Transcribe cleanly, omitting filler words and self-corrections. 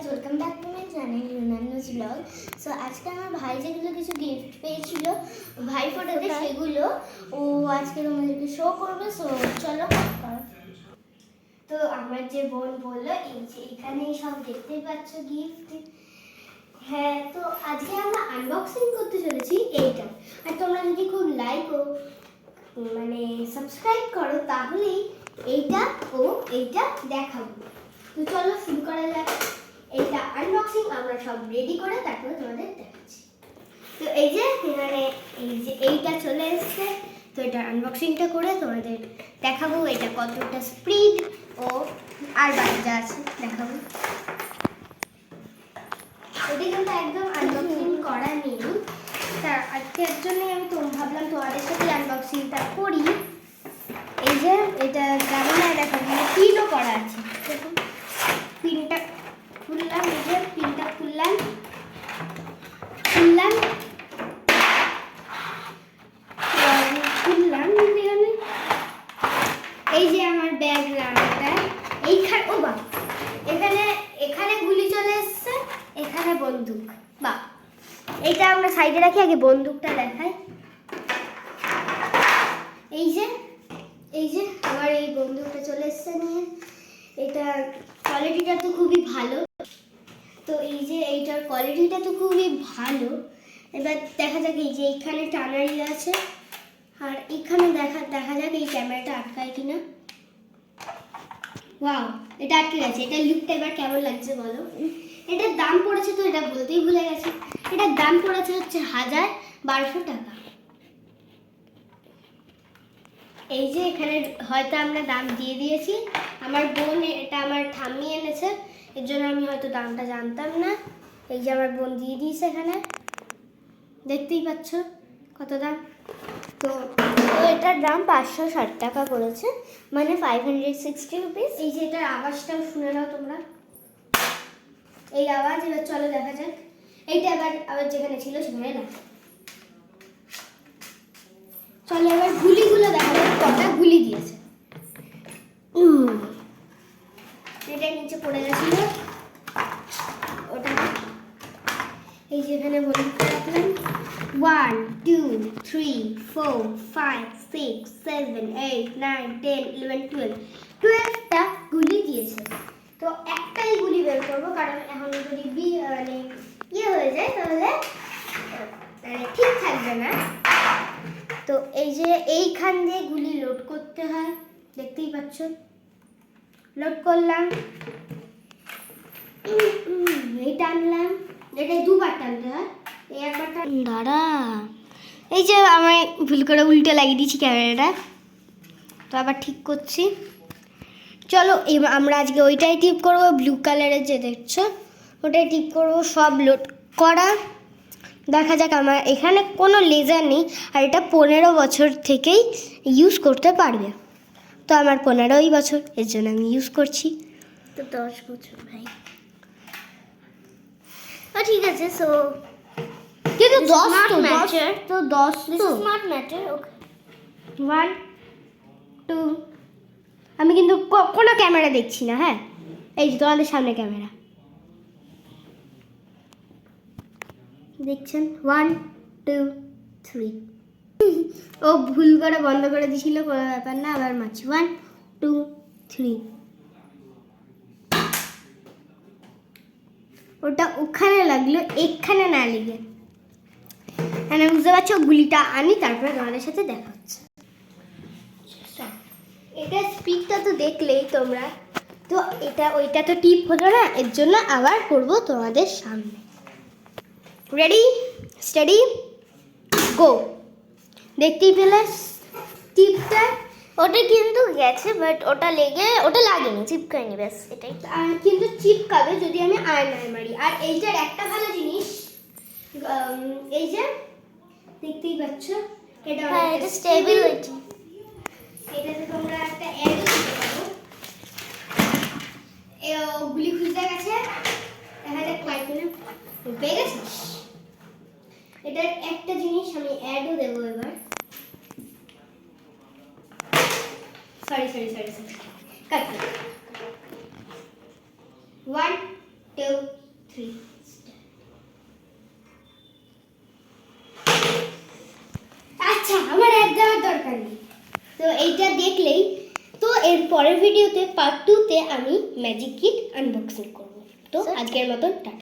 Guys, welcome back to my channel রুনান্নুজ vlog. So আজকে আমার ভাই যেগুলো কিছু গিফট পেয়েছিল ভাই ফোটাতে, সেগুলো ও আজকে তোমাদেরকে শো করবে। সো চলো। তো আমার যে বোন বললো এই যে এখানে সব দেখতেই পাচ্ছ গিফট। হ্যাঁ, তো আজকে আমরা আনবক্সিং করতে চলেছি এইটা। আর তোমরা যদি খুব লাইক ও মানে সাবস্ক্রাইব করো তাহলেই এইটা ও এইটা দেখাবো। তো চলো শুরু করা যাক। এইটা আনবক্সিং আমরা সব রেডি করে তারপরে তোমাদের দেখাচ্ছি। তো এই যে এখানে এই যে এইটা চলে এসছে। তো এটা আনবক্সিংটা করে তোমাদের দেখাবো এটা কতটা স্পিড ও আর বাকি যা আছে দেখাবো। এটা কিন্তু একদম আনবক্সিং করা নেই, তার আজকের জন্য আমি তো ভাবলাম তোমাদের সাথে আনবক্সিংটা করি। এই যে এটা জানি না দেখো এখানে পিনও করা আছে। দেখুন পিনটা খুললাম, এই যে পিনটা খুললাম এই যে আমার ব্যাগ রাখটা এইখানে, ও বা এখানে গুলি চলে এসছে, এখানে বন্দুক। বা এইটা আমরা সাইডে রাখি, আগে বন্দুকটা দেখাই। এই যে আমার এই বন্দুকটা চলে এসছে নিয়ে। এটা কোয়ালিটিটা তো খুবই ভালো। তো এই যে এইটার কোয়ালিটিটা তো খুবই ভালো। এবার দেখা যাক এই যে এইখানে টানারি আছে, আর এখানে দেখা যাক এই ক্যামেরাটা আটকায় কিনা। ওয়াও, এটা আটকে গেছে। এটা লুকটা এবার কেমন লাগছে বলো। এটার দাম পড়েছে, তো এটা বলতেই ভুলে গেছি, এটার দাম পড়েছে হচ্ছে 1200 টাকা। এই যে এখানে হয়তো আমরা দাম দিয়ে দিয়েছি। আমার বোন, এটা আমার ঠাম্মি এনেছে, এর জন্য আমি হয়তো দামটা জানতাম না। এই যে আমার বোন দিয়ে দিয়েছে, এখানে দেখতেই পাচ্ছ কত দাম। তো এটার দাম 560 টাকা করেছে, মানে 560 রুপিস। এই যে এটার আওয়াজটাও শুনে নাও তোমরা, এই আওয়াজ। এবার চলো দেখা যাক এইটা আবার যেখানে ছিল সেখানে না। চলো এবার গুলিগুলো দেখা যাক কটা গুলি দিয়েছে। এটা নিচে পড়ে গেছিল, ওটা এই যেখানে বন্দুকটা রাখলাম। 1 2 3 4 5 6 7 8 9 10 11 12টা গুলি দিয়েছে। তো একটাই গুলি বের করবো, কারণ এখন যদি মানে ইয়ে হয়ে যায় তাহলে মানে ঠিক থাকবে না। তো এই যে এইখান দিয়ে গুলি লোড করতে হয়, দেখতেই পাচ্ছ। লোড করলাম, এই টানলাম, এটা দুবার টানতে হয়, এই একবার দাঁড়া। এই যে আমি ভুল করে উল্টে লাগিয়ে দিয়েছি ক্যামেরাটা, তো আবার ঠিক করছি। চলো আমরা আজকে ওইটাই টিপ করবো, ব্লু কালারের যে দেখছো ওটাই টিপ করবো। সব লোড করা, দেখা যাক। আমার এখানে কোনো লেজার নেই, আর এটা 15 বছর থেকেই ইউজ করতে পারবে। তো আমার 15ই বছর, এর জন্য আমি ইউজ করছি। তো 10 বছর ভাই, ঠিক আছে। সো কিন্তু 10 তো 10 তো স্মার্ট ম্যাটার। ওকে 1 2, আমি কিন্তু কোনো ক্যামেরা দেখছি না। হ্যাঁ, এই যে তোমাদের সামনে ক্যামেরা দেখছেন। 1 2 3। ও ভুল করে বন্ধ করে দিয়েছিল, কোনো ব্যাপার না, আবার মারছি। 1 2 3। ওটা ওখানে লাগলো, এখানে না লেগে। মানে বুঝতে পারছো, গুলিটা আনি তারপরে তোমাদের সাথে দেখা হচ্ছে। এটা স্পিডটা তো দেখলেই তোমরা। তো ওইটা তো টিপ হলো না, এর জন্য আবার করবো তোমাদের সামনে। রেডি স্টাডি গো। দেখতেই পেলে টিপটা, ওটা কিন্তু গেছে, বাট ওটা লাগেনি, চিপকায়নি, ব্যাস এটাই। কিন্তু চিপকাবে যদি আমি আয়নায় মারি। আর এইটার একটা ভালো জিনিস, এই যে দেখতেই পাচ্ছ, এটা স্টেবিলিটি। এটাতে তোমরা একটা অ্যাডও দিতে পারো। গুলি খুলতে গেছে, দেখা যাক মাইক্রোনে পেয়ে গেছিস। এটার একটা জিনিস আমি অ্যাডও দেবো এবার। সরি কাট। 1 2 3 আচ্ছা আমার এক দেওয়ার দরকার নেই, তো এইটা দেখলেই তো এর পরের ভিডিওতে পার্ট 2 তে আমি ম্যাজিক কিট আনবক্সিং করব। তো আজকের মতন টাটা।